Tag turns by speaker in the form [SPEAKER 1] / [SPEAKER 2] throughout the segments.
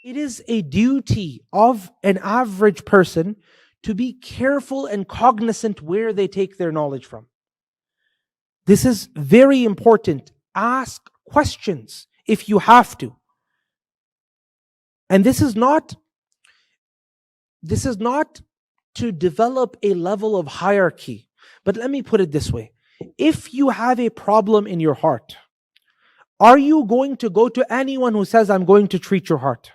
[SPEAKER 1] It is a duty of an average person to be careful and cognizant where they take their knowledge from. This is very important. Ask questions if you have to. And this is not to develop a level of hierarchy. But let me put it this way. If you have a problem in your heart, are you going to go to anyone who says, I'm going to treat your heart?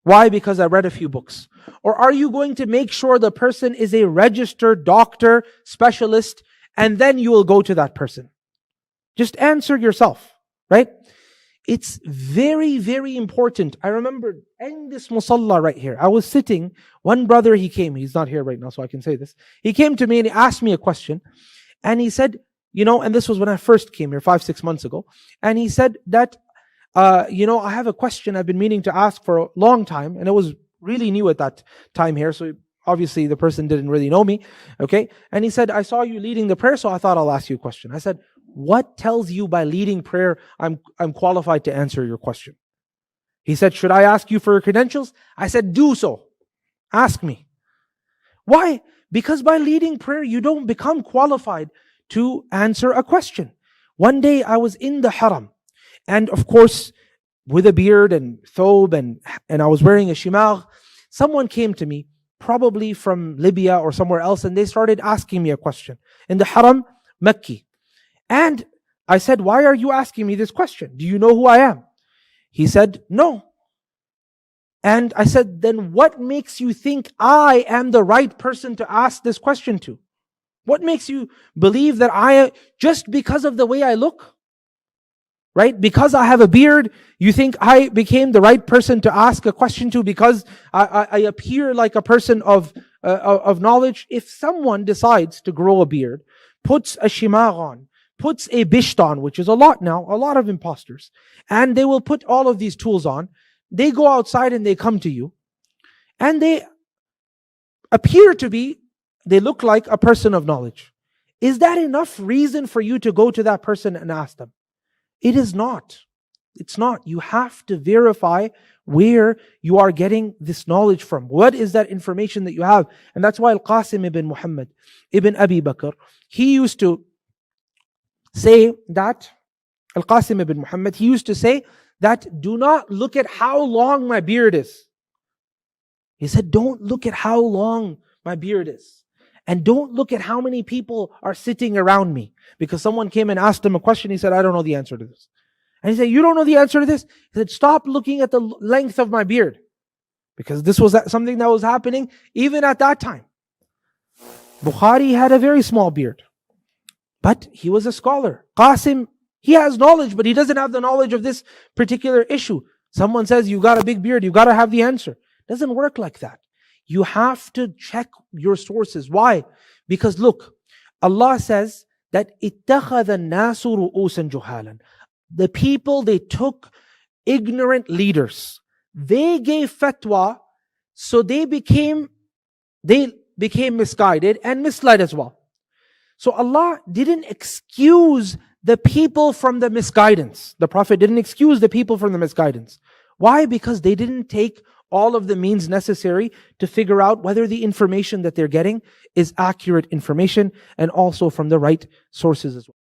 [SPEAKER 1] Why? Because I read a few books. Or are you going to make sure the person is a registered doctor, specialist, and then you will go to that person? Just answer yourself, right? It's very, very important. I remember in this musalla right here, I was sitting, one brother, he came, he's not here right now, so I can say this. He came to me and he asked me a question. And he said, and this was when I first came here 5-6 months ago. And he said that, I have a question I've been meaning to ask for a long time. And it was really new at that time here. So obviously the person didn't really know me. Okay. And he said, I saw you leading the prayer, so I thought I'll ask you a question. I said, what tells you by leading prayer I'm qualified to answer your question? He said, should I ask you for your credentials? I said, do so. Ask me. Why? Because by leading prayer, you don't become qualified to answer a question. One day I was in the haram, and of course, with a beard and thobe, and I was wearing a shimagh. Someone came to me, probably from Libya or somewhere else, and they started asking me a question. In the haram, Makki. And I said, why are you asking me this question? Do you know who I am? He said, no. And I said, then what makes you think I am the right person to ask this question to? What makes you believe that just because of the way I look? Right? Because I have a beard, you think I became the right person to ask a question to because I appear like a person of knowledge? If someone decides to grow a beard, puts a shimagh on, puts a bisht on, which is a lot now, a lot of imposters, and they will put all of these tools on, they go outside and they come to you, and they look like a person of knowledge. Is that enough reason for you to go to that person and ask them? It is not. It's not. You have to verify where you are getting this knowledge from. What is that information that you have? And that's why Al-Qasim ibn Muhammad ibn Abi Bakr, he used to say that, Al-Qasim ibn Muhammad, he used to say that do not look at how long my beard is. He said, don't look at how long my beard is. And don't look at how many people are sitting around me. Because someone came and asked him a question, he said, I don't know the answer to this. And he said, you don't know the answer to this? He said, stop looking at the length of my beard. Because this was something that was happening even at that time. Bukhari had a very small beard. But he was a scholar. Qasim, he has knowledge, but he doesn't have the knowledge of this particular issue. Someone says, you got a big beard, you got to have the answer. It doesn't work like that. You have to check your sources. Why? Because look, Allah says that اتَّخَذَ النَّاسُ رُؤُوسًا جُهَالًا. The people, they took ignorant leaders. They gave fatwa, so they became misguided and misled as well. So Allah didn't excuse the people from the misguidance. The Prophet didn't excuse the people from the misguidance. Why? Because they didn't take all of the means necessary to figure out whether the information that they're getting is accurate information and also from the right sources as well.